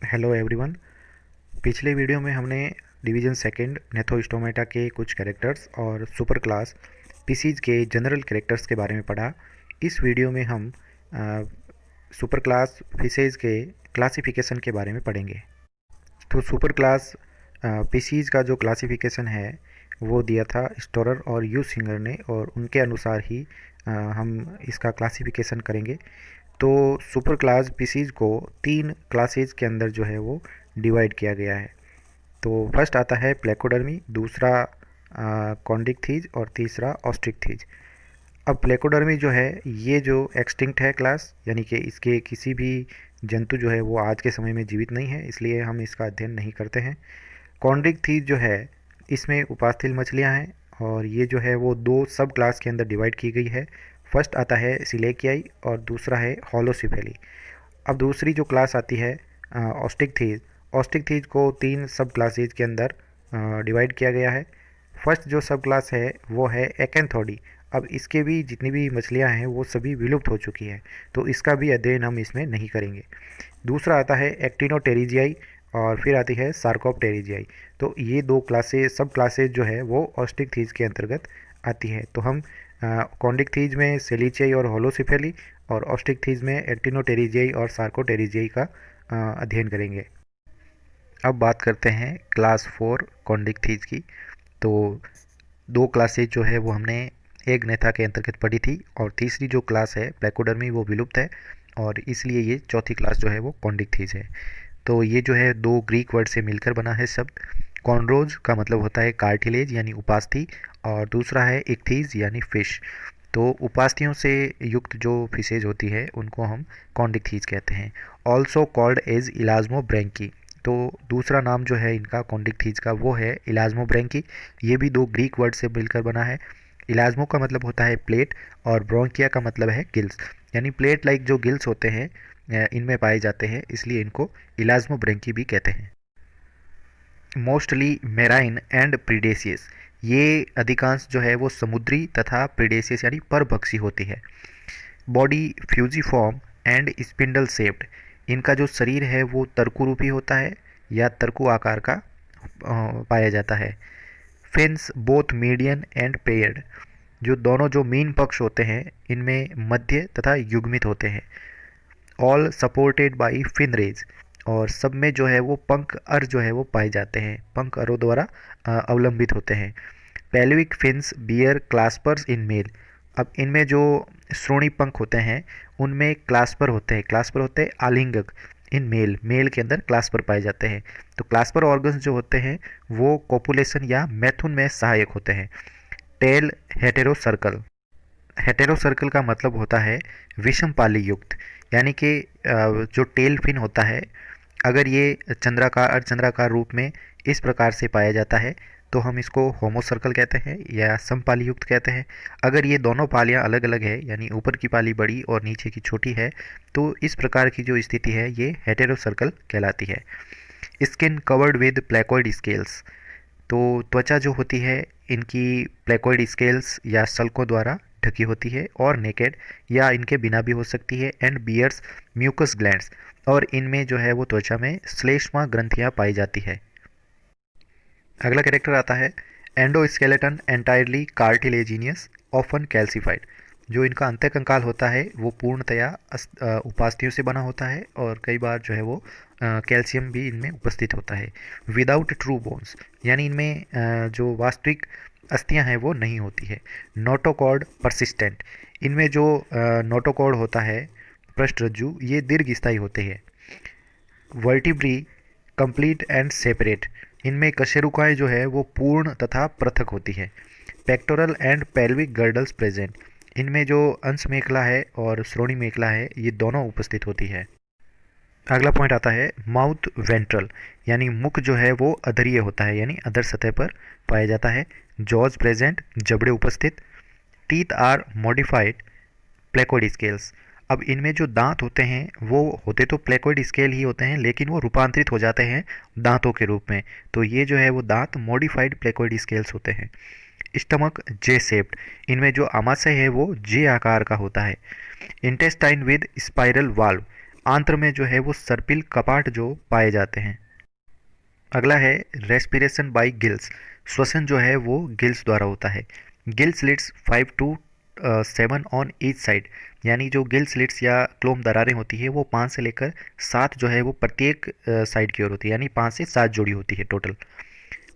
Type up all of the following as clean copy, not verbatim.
Hello everyone. पिछले video में हमने डिवीज़न सेकंड नेथोस्टोमेटा के कुछ कैरेक्टर्स और सुपर क्लास पीसीज के जनरल कैरेक्टर्स के बारे में पढ़ा। इस वीडियो में हम सुपर क्लास फिशेज के क्लासिफिकेशन के बारे में पढ़ेंगे। तो सुपर क्लास पीसीज का जो क्लासिफिकेशन है वो दिया था स्टोरर और यू सिंगर ने, और उनके अनुसार ही हम इसका क्लासिफिकेशन करेंगे। तो सुपर क्लास पीसीज को तीन क्लासेज के अंदर जो है वो डिवाइड किया गया है। तो फर्स्ट आता है प्लेकोडर्मी, दूसरा कॉन्डिकथीज और तीसरा ऑस्ट्रिकथीज। अब प्लेकोडर्मी जो है ये जो एक्सटिंक्ट है क्लास, यानी कि इसके किसी भी जंतु जो है वो आज के समय में जीवित नहीं है, इसलिए हम इसका अध्ययन नहीं करते हैं। कॉन्ड्रिकथीज जो है इसमें उपास्थि मछलियाँ हैं, और ये जो है वो दो सब क्लास के अंदर डिवाइड की गई है। फर्स्ट आता है सिलेकियाई और दूसरा है होलोसिफेली। अब दूसरी जो क्लास आती है ऑस्टिकथीज, ऑस्टिकथीज को तीन सब क्लासेज के अंदर डिवाइड किया गया है। फर्स्ट जो सब क्लास है वो है एकैंथोडी। अब इसके भी जितनी भी मछलियां हैं वो सभी विलुप्त हो चुकी हैं, तो इसका भी अध्ययन हम इसमें नहीं करेंगे। दूसरा आता है एक्टिनोटेरिजियाई, और फिर आती है सार्कोप्टेरिजियाई। तो ये दो क्लासेज सब क्लासेज जो है वो ऑस्टिकथीज के अंतर्गत आती है। तो हम कॉन्डिकथीज में सेलिचियाई और होलोसिफेली, और ऑस्टिकथीज में एक्टिनोटेरिजियाई और सार्कोटेरिजियाई का अध्ययन करेंगे। अब बात करते हैं क्लास 4 कॉन्डिकथीज की। तो दो क्लासेज जो है वो हमने एक नेथा के अंतर्गत पढ़ी थी, और तीसरी जो क्लास है प्लेकोडर्मी वो विलुप्त है, और इसलिए ये चौथी क्लास जो है वो कॉन्डिकथीज है। तो ये जो है दो ग्रीक वर्ड से मिलकर बना है शब्द। कॉन्ड्रोज का मतलब होता है कार्टिलेज यानी उपास्थि, और दूसरा है इक्थीज यानी फिश। तो उपास्थियों से युक्त जो फिशेज होती है उनको हम कॉन्डिकथीज कहते हैं। Also called as Elasmobranchii. तो दूसरा नाम जो है इनका कॉन्डिकथीज का वो है इलाज्मो ब्रैंकी। ये भी दो ग्रीक वर्ड से मिलकर बना है। इलाज्मो का मतलब होता है प्लेट, और ब्रोंकिया का मतलब है गिल्स, यानी प्लेट लाइक जो गिल्स होते हैं इनमें पाए जाते हैं, इसलिए इनको इलाज्मो ब्रैंकी भी कहते हैं। मोस्टली मेराइन एंड प्रीडेसियस, ये अधिकांश जो है वो समुद्री तथा प्रीडेसियस यानी परभक्षी होती है। Body fusiform and spindle shaped, इनका जो शरीर है वो तर्कु रूपी होता है या तर्कु आकार का पाया जाता है। Fins both median and paired, जो दोनों जो मीन पक्ष होते हैं इनमें मध्य तथा युग्मित होते हैं। All supported by fin rays, और सब में जो है वो पंख अर जो है वो पाए जाते हैं, पंख अरों द्वारा अवलंबित होते हैं। Pelvic fins beer claspers in male, अब इनमें जो श्रोणी पंख होते हैं उनमें क्लास्पर होते हैं, क्लास्पर होते हैं आलिंगक। इन मेल, मेल के अंदर क्लास्पर पाए जाते हैं। तो क्लास्पर ऑर्गन्स जो होते हैं वो कोपुलेशन या मैथुन में सहायक होते हैं। Tail heterocercal, heterocercal का मतलब होता है विषम पाली युक्त, यानी कि जो टेल फिन होता है अगर ये चंद्राकार अर्धचंद्राकार रूप में इस प्रकार से पाया जाता है तो हम इसको होमो सर्कल कहते हैं या समपाली युक्त कहते हैं। अगर ये दोनों पालियाँ अलग अलग है, यानी ऊपर की पाली बड़ी और नीचे की छोटी है, तो इस प्रकार की जो स्थिति है ये हेटेरो सर्कल कहलाती है। Skin covered with placoid scales, तो त्वचा जो होती है इनकी प्लेकोइड स्केल्स या सल्कों द्वारा ढकी होती है, और नेकेड या इनके बिना भी हो सकती है। एंड बियर्स म्यूकस ग्लैंड्स, और इनमें जो है वो त्वचा में श्लेष्मा ग्रंथियां पाई जाती है। अगला कैरेक्टर आता है endoskeleton entirely cartilaginous often calcified, जो इनका अंत्यकंकाल होता है वो पूर्णतया उपास्थियों से बना होता है, और कई बार जो है वो कैल्शियम भी इनमें उपस्थित होता है। विदाउट ट्रू बोन्स, यानी इनमें जो वास्तविक अस्थियां हैं वो नहीं होती है। नोटोकॉर्ड परसिस्टेंट, इनमें जो नोटोकॉर्ड होता है पृष्ठरज्जु, ये दीर्घस्थायी होते हैं। वर्टिब्री कंप्लीट एंड सेपरेट, इनमें कशेरुकाएं जो है वो पूर्ण तथा पृथक होती है। Pectoral and pelvic girdles present, इनमें जो अंश मेखला है और श्रोणी मेखला है ये दोनों उपस्थित होती है। अगला पॉइंट आता है माउथ वेंट्रल, यानी मुख जो है वो अधरीय होता है, यानी अधर सतह पर पाया जाता है। जॉज प्रेजेंट, जबड़े उपस्थित। Teeth are modified placoid scales, अब इनमें जो दांत होते हैं वो होते तो प्लेकोइड स्केल ही होते हैं, लेकिन वो रूपांतरित हो जाते हैं दांतों के रूप में, तो ये जो है वो दांत मॉडिफाइड प्लेकोइड स्केल्स होते हैं। स्टमक जे शेप्ड, इनमें जो आमाशय है वो जे आकार का होता है। इंटेस्टाइन विद स्पाइरल वाल्व, आंत्र में जो है वो सर्पिल कपाट जो पाए जाते हैं। अगला है रेस्पिरेशन बाय गिल्स। श्वसन जो है वो गिल्स द्वारा होता है। Gill slits 5 to 7 on each side, यानी जो गिल स्लिट्स या क्लोम दरारें होती है वो 5 से लेकर 7 जो है वो प्रत्येक साइड की ओर होती है, यानी 5 से 7 जोड़ी होती है टोटल।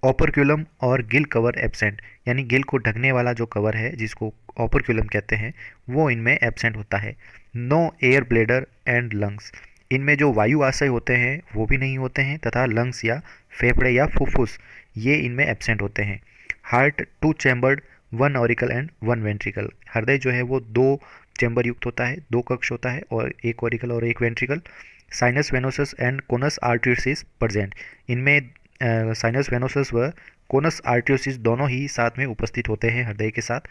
ओपरक्यूलम और गिल कवर एब्सेंट, यानी गिल को ढकने वाला जो कवर है जिसको ओपरक्यूलम कहते हैं वो इनमें एब्सेंट होता है। No air bladder and lungs, इनमें जो वायु आशय होते हैं वो भी नहीं होते हैं, तथा लंग्स या फेफड़े या फुफ्फुस ये इनमें एब्सेंट होते हैं। Heart 2 chambered, 1 auricle and 1 ventricle, हृदय जो है वो 2 चैम्बर युक्त होता है, 2 कक्ष होता है और 1 ऑरिकल और 1 ventricle. Sinus venosus and conus arteries present, इनमें साइनस वेनोसस व कोनस आर्टरीज दोनों ही साथ में उपस्थित होते हैं हृदय के साथ।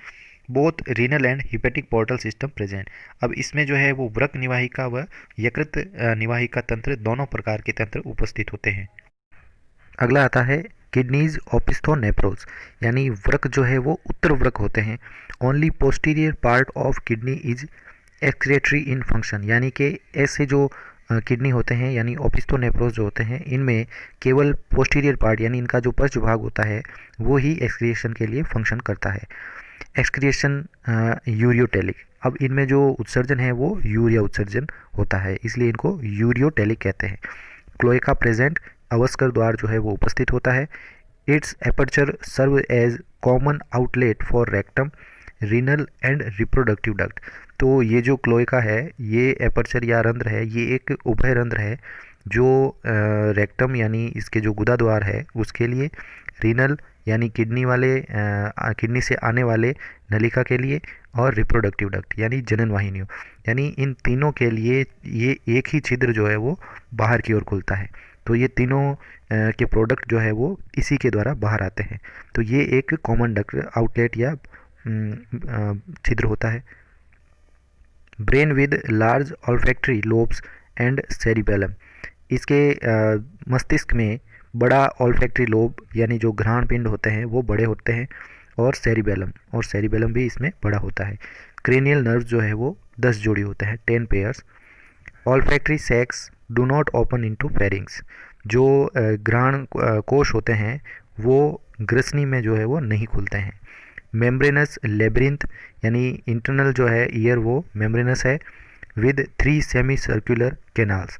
Both renal and hepatic portal system present, अब इसमें जो है वो वृक्क निवाहिका व यकृत निवाहिका तंत्र दोनों प्रकार के तंत्र उपस्थित होते हैं। अगला आता है किडनीज ओपिस्थोनेफ्रोज, यानी वृक्क जो है वो उत्तर वृक्क होते हैं। Only posterior part of kidney is excretory in function, यानी कि ऐसे जो किडनी होते हैं यानी ओपिस्थोनेफ्रोज जो होते हैं इनमें केवल पोस्टीरियर पार्ट यानी इनका जो पश्च भाग होता है वो ही एक्सक्रिएशन के लिए फंक्शन करता है। एक्सक्रिएशन यूरियोटेलिक, अब इनमें जो उत्सर्जन है वो यूरिया उत्सर्जन होता है, इसलिए इनको यूरियोटेलिक कहते हैं। क्लोएका प्रेजेंट, अवस्कर द्वार जो है वो उपस्थित होता है। Its aperture serve as common outlet for rectum, renal and reproductive duct, तो ये जो क्लोएका है ये एपर्चर या रंध्र है, ये एक उभय रंध्र है जो रेक्टम यानी इसके जो गुदा द्वार है उसके लिए, रीनल यानी किडनी से आने वाले नलिका के लिए, और रिप्रोडक्टिव डक्ट यानी जनन वाहिनियों, यानी इन तीनों के लिए ये एक ही छिद्र जो है वो बाहर की ओर खुलता है। तो ये तीनों के प्रोडक्ट जो है वो इसी के द्वारा बाहर आते हैं, तो ये एक कॉमन डक्ट आउटलेट या छिद्र होता है। Brain with large olfactory lobes and cerebellum, इसके मस्तिष्क में बड़ा ऑल्फैक्टरी लोब यानी जो घ्राण पिंड होते हैं वो बड़े होते हैं, और सेरिबेलम भी इसमें बड़ा होता है। क्रेनियल नर्व जो है वो 10 जोड़ी होते हैं, 10 pairs. Olfactory sacs do not open into pharynx, जो घ्राण कोश होते हैं वो ग्रसनी में जो है वो नहीं खुलते हैं। मेम्ब्रेनस लेब्रिंथ, यानी इंटरनल जो है ईयर वो मेम्ब्रेनस है, विद 3 सेमी सर्कुलर कैनाल्स,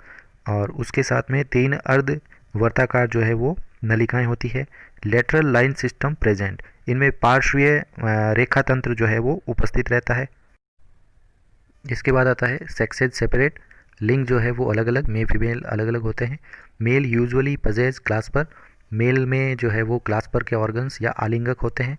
और उसके साथ में 3 अर्ध वर्ताकार जो है वो नलिकाएं होती है। लेटरल लाइन सिस्टम प्रेजेंट, इनमें पार्श्वीय रेखा तंत्र जो है वो उपस्थित रहता है। इसके बाद आता है सेक्सेज सेपरेट, लिंग जो है वो अलग अलग, मेल फीमेल अलग अलग होते हैं। Male usually possess clasper, male में जो है वो क्लास्पर के ऑर्गन्स या आलिंगक होते हैं।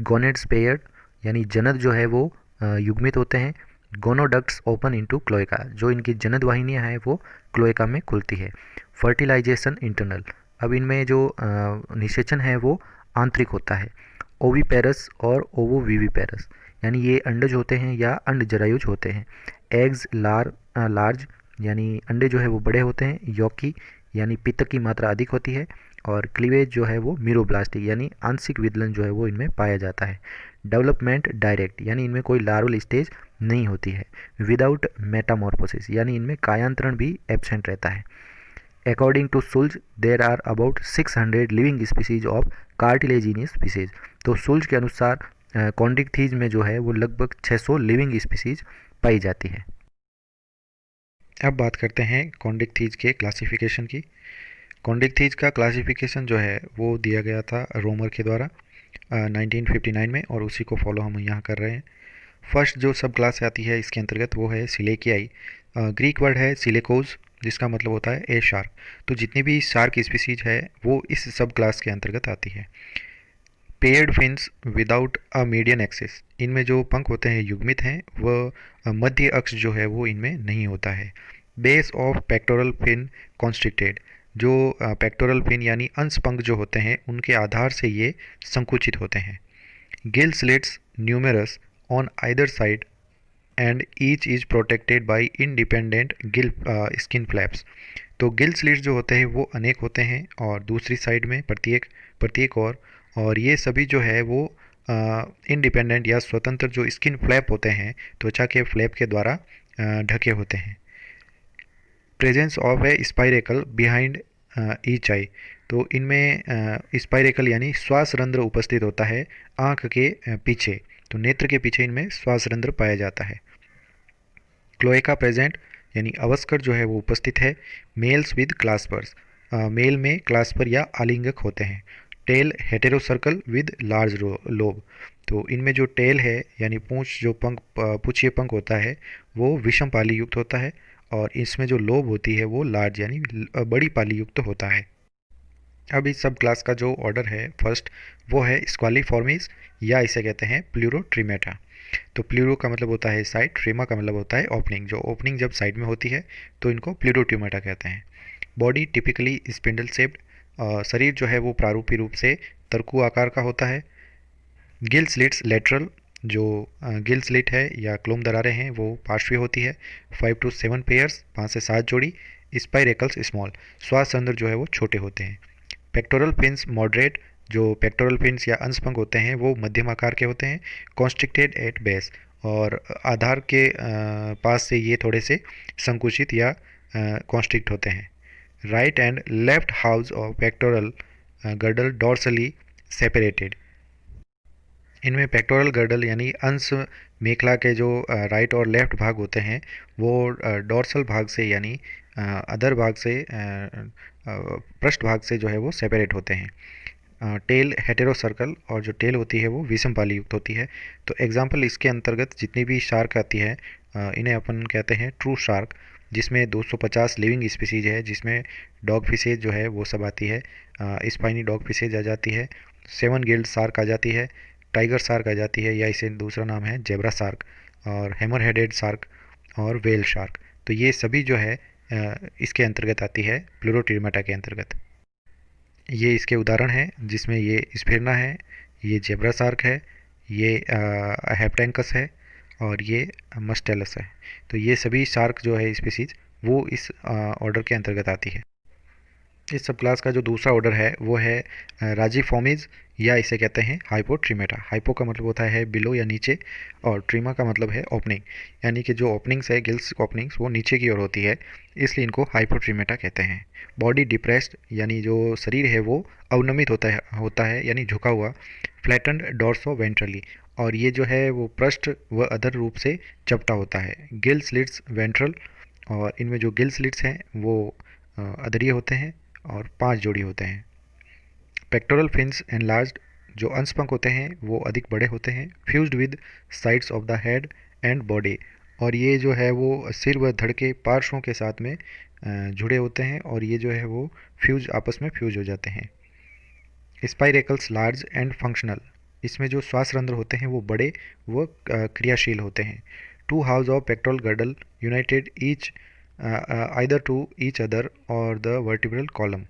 गोनेड्स पेयर्ड, यानी जनद जो है वो युग्मित होते हैं। गोनोडक्ट्स ओपन इनटू क्लोएका, जो इनकी जनद वाहिनियाँ हैं वो क्लोएका में खुलती है। फर्टिलाइजेशन इंटरनल, अब इनमें जो निषेचन है वो आंतरिक होता है। ओविपेरस और ओवोविविपेरस, यानी ये अंडज होते हैं या अंड जरायुज होते हैं। एग्स लार्ज, यानी अंडे जो है वो बड़े होते हैं। यॉकी, यानी पित्त की मात्रा अधिक होती है। और क्लीवेज जो है वो मीरोब्लास्टिक, यानी आंशिक विदलन जो है वो इनमें पाया जाता है। डेवलपमेंट डायरेक्ट, यानी इनमें कोई लार्वल स्टेज नहीं होती है। विदाउट मेटामॉर्फोसिस, यानी इनमें कायांतरण भी एब्सेंट रहता है। According to Schultz there are about 600 living species of cartilaginous species, तो सुल्ज के अनुसार कॉन्डिकथीज में जो है वो लगभग 600 लिविंग स्पीसीज पाई जाती है। अब बात करते हैं कॉन्डिकथीज के क्लासिफिकेशन की। कॉन्डिकथीज का क्लासिफिकेशन जो है वो दिया गया था रोमर के द्वारा 1959 में, और उसी को फॉलो हम यहाँ कर रहे हैं। फर्स्ट जो सब क्लास आती है इसके अंतर्गत वो है सिलेकियाई। ग्रीक वर्ड है सिलेकोज, जिसका मतलब होता है ए शार्क। तो जितनी भी शार्क स्पीसीज है वो इस सब क्लास के अंतर्गत आती है। Paired fins without a median axis, इनमें जो पंख होते हैं युग्मित हैं, वह मध्य अक्ष जो है वो इनमें नहीं होता है। Base of pectoral fin constricted, जो पेक्टोरल फिन यानी अंश पंख जो होते हैं उनके आधार से ये संकुचित होते हैं। Gill slits numerous on either side and each is protected by independent Gill skin flaps, तो गिल स्लिट्स जो होते हैं वो अनेक होते हैं और दूसरी साइड में प्रत्येक प्रत्येक और ये सभी जो है वो इंडिपेंडेंट या स्वतंत्र जो स्किन फ्लैप होते हैं त्वचा के फ्लैप के द्वारा ढके होते हैं। Presence of a spiracle behind each eye. तो इनमें स्पाइरेकल यानी श्वास रंध्र उपस्थित होता है आँख के पीछे, तो नेत्र के पीछे इनमें श्वास रंध्र पाया जाता है। क्लोएका प्रेजेंट यानी अवस्कर जो है वो उपस्थित है मेल्स विद क्लास्पर्स, मेल में क्लास्पर या आलिंगक होते हैं। टेल हेटेरोसर्कल विद लार्ज लोब, तो इनमें जो टेल है यानी पूंछ जो पंख पुच्छिए पंख होता है वो विषम पाली युक्त होता है, और इसमें जो लोब होती है वो लार्ज यानी बड़ी पाली युक्त होता है। अब इस सब क्लास का जो ऑर्डर है फर्स्ट वो है स्क्वालिफॉर्मिस, या इसे कहते हैं प्लूरोट्रिमेटा। तो प्लूरो का मतलब होता है साइड, ट्रिमा का मतलब होता है ओपनिंग, जो ओपनिंग जब साइड में होती है तो इनको प्लूरोट्रिमेटा कहते हैं। बॉडी टिपिकली स्पिंडल शेप्ड, शरीर जो है वो प्रारूपी रूप से तरकू आकार का होता है। गिल स्लिट्स लेटरल, जो गिल स्लिट है या क्लोम दरारें हैं वो पार्श्वीय होती है। 5 to 7 पेयर्स, 5 से 7 जोड़ी। स्पाइरेकल्स स्मॉल, श्वास रंध्र जो है वो छोटे होते हैं। पेक्टोरल फिन्स मॉडरेट, जो पेक्टोरल फिन्स या अंशपंख होते हैं वो मध्यम आकार के होते हैं। कॉन्स्ट्रिक्टेड एट बेस, और आधार के पास से ये थोड़े से संकुचित या कॉन्स्ट्रिक्ट होते हैं। Right and left house of pectoral girdle dorsally separated, इनमें पेक्टोरल गर्डल यानी अंश मेखला के जो राइट और लेफ्ट भाग होते हैं वो डॉर्सल भाग से यानी अदर भाग से पृष्ठ भाग से जो है वो सेपरेट होते हैं। टेल हेटेरो सर्कल, और जो टेल होती है वो विषम पाली युक्त होती है। तो एग्जांपल इसके अंतर्गत जितनी भी शार्क आती है इन्हें अपन कहते हैं ट्रू शार्क, जिसमें 250 लिविंग स्पीसीज है, जिसमें डॉग फिशेज जो है वो सब आती है। स्पाइनी डॉग फिशेज आ जाती है, 7 गिल्ड शार्क आ जाती है, टाइगर शार्क आ जाती है या इसे दूसरा नाम है जेब्रा शार्क, और हैमर हेडेड शार्क और वेल शार्क। तो ये सभी जो है इसके अंतर्गत आती है प्लूरोट्रिमेटा के अंतर्गत। ये इसके उदाहरण हैं जिसमें ये स्फिरना है, ये जेब्रा शार्क है, ये हेप्टेंकस है और ये मस्टेलस है। तो ये सभी शार्क जो है स्पीसीज वो इस ऑर्डर के अंतर्गत आती है। इस सब क्लास का जो दूसरा ऑर्डर है वो है राजीफॉर्मीज, या इसे कहते हैं हाइपोट्रिमेटा। हाइपो का मतलब होता है बिलो या नीचे, और ट्रिमा का मतलब है ओपनिंग, यानी कि जो ओपनिंग्स है गिल्स ओपनिंग्स वो नीचे की ओर होती है, इसलिए इनको हाइपोट्रिमेटा कहते हैं। बॉडी डिप्रेस्ड, यानी जो शरीर है वो अवनमित होता है यानी झुका हुआ। फ्लैटन्ड डॉर्सो वेंट्रली, और ये जो है वो पृष्ठ व अधर रूप से चपटा होता है। गिल स्लिट्स वेंट्रल, और इनमें जो गिल स्लिट्स हैं वो अधरीय होते हैं और 5 जोड़ी होते हैं। पेक्टोरल फिन्स एनलार्ज्ड, जो अंशपंख होते हैं वो अधिक बड़े होते हैं। Fused with sides of the head and body, और ये जो है वो सिर व धड़ के पार्श्वों के साथ में जुड़े होते हैं, और ये जो है वो आपस में फ्यूज हो जाते हैं। स्पाइरेकल्स लार्ज एंड फंक्शनल, इसमें जो श्वास रंध्र होते हैं वो बड़े व क्रियाशील होते हैं। 2 house of pectoral girdle united each either to each other और द वर्टिब्रल कॉलम,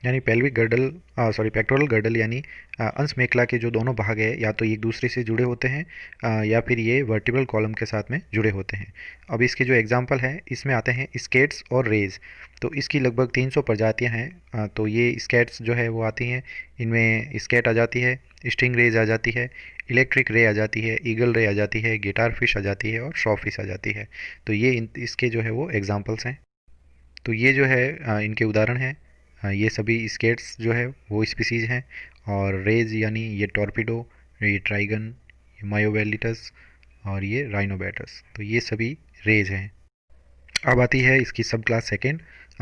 यानी पेल्विक गर्डल पेक्टोरल गर्डल यानी अंश मेखला के जो दोनों भाग है या तो एक दूसरे से जुड़े होते हैं या फिर ये वर्टिब्रल कॉलम के साथ में जुड़े होते हैं। अब इसके जो एग्जांपल हैं इसमें आते हैं स्केट्स और रेज। तो इसकी लगभग 300 प्रजातियां हैं। तो ये स्केट्स जो है वो आती हैं, इनमें स्केट आ जाती है, स्टिंग रेज आ जाती है, इलेक्ट्रिक रे आ जाती है, ईगल रे आ जाती है, गिटार फिश आ जाती है और शॉ फिश आ जाती है। तो ये इसके जो है वो एग्जाम्पल्स हैं। तो ये जो है इनके उदाहरण हैं। ये सभी स्केट्स जो है वो स्पीसीज हैं, और रेज यानी ये टॉर्पिडो, ये ट्राइगन, ये मायोवेलिटस और ये राइनोबैटस, तो ये सभी रेज हैं। अब आती है इसकी सब क्लास सेकेंड,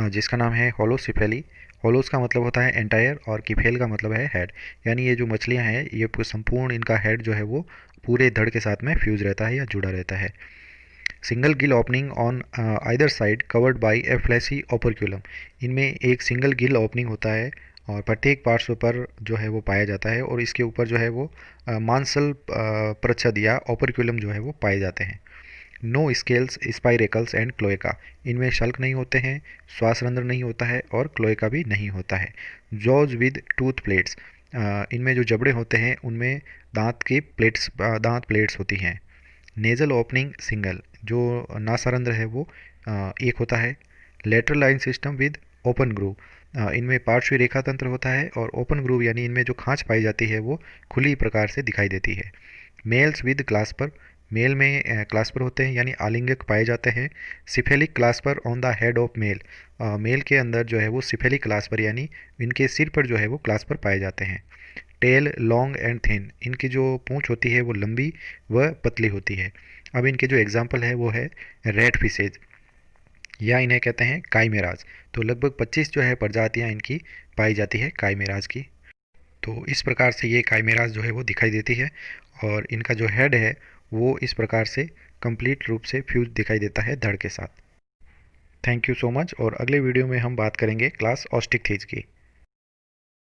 जिसका नाम है होलोसिफेली। होलोस का मतलब होता है एंटायर और किफेल का मतलब है हेड, यानी ये जो मछलियाँ हैं ये संपूर्ण इनका हेड जो है वो पूरे धड़ के साथ में फ्यूज रहता है या जुड़ा रहता है। Single gill opening on either side covered by a fleshy operculum, इनमें एक सिंगल गिल ओपनिंग होता है और प्रत्येक पार्श्व पर जो है वो पाया जाता है, और इसके ऊपर जो है वो मांसल प्रच्छद या ओपरक्यूलम जो है वो पाए जाते हैं। No scales spiracles and cloaca, इनमें शल्क नहीं होते हैं, श्वास रंध्र नहीं होता है और क्लोएका भी नहीं होता है। जॉज विद टूथ प्लेट्स, इनमें जो जबड़े होते हैं उनमें दांत प्लेट्स होती हैं। नेज़ल ओपनिंग सिंगल, जो नासारंध्र है वो एक होता है। Lateral line system with open groove, इनमें पार्श्वी रेखा तंत्र होता है और ओपन ग्रूव यानी इनमें जो खांच पाई जाती है वो खुली प्रकार से दिखाई देती है। मेल्स विद क्लास्पर, मेल में क्लास्पर होते हैं यानी आलिंगक पाए जाते हैं। Cephalic clasper on the head of male, male के अंदर जो है वो सिफेलिक क्लास्पर यानी इनके सिर पर जो है वो क्लास्पर पाए जाते हैं। टेल लॉन्ग एंड थिन, इनकी जो पूंछ होती है वो लंबी व पतली होती है। अब इनके जो एग्जाम्पल है वो है रेड फिशेज, या इन्हें कहते हैं काइमेराज। तो लगभग 25 जो है प्रजातियां इनकी पाई जाती है काइमेराज की। तो इस प्रकार से ये काइमेराज जो है वो दिखाई देती है, और इनका जो हेड है वो इस प्रकार से कंप्लीट रूप से फ्यूज दिखाई देता है धड़ के साथ। थैंक यू सो मच, और अगले वीडियो में हम बात करेंगे क्लास ऑस्टिकथीज की।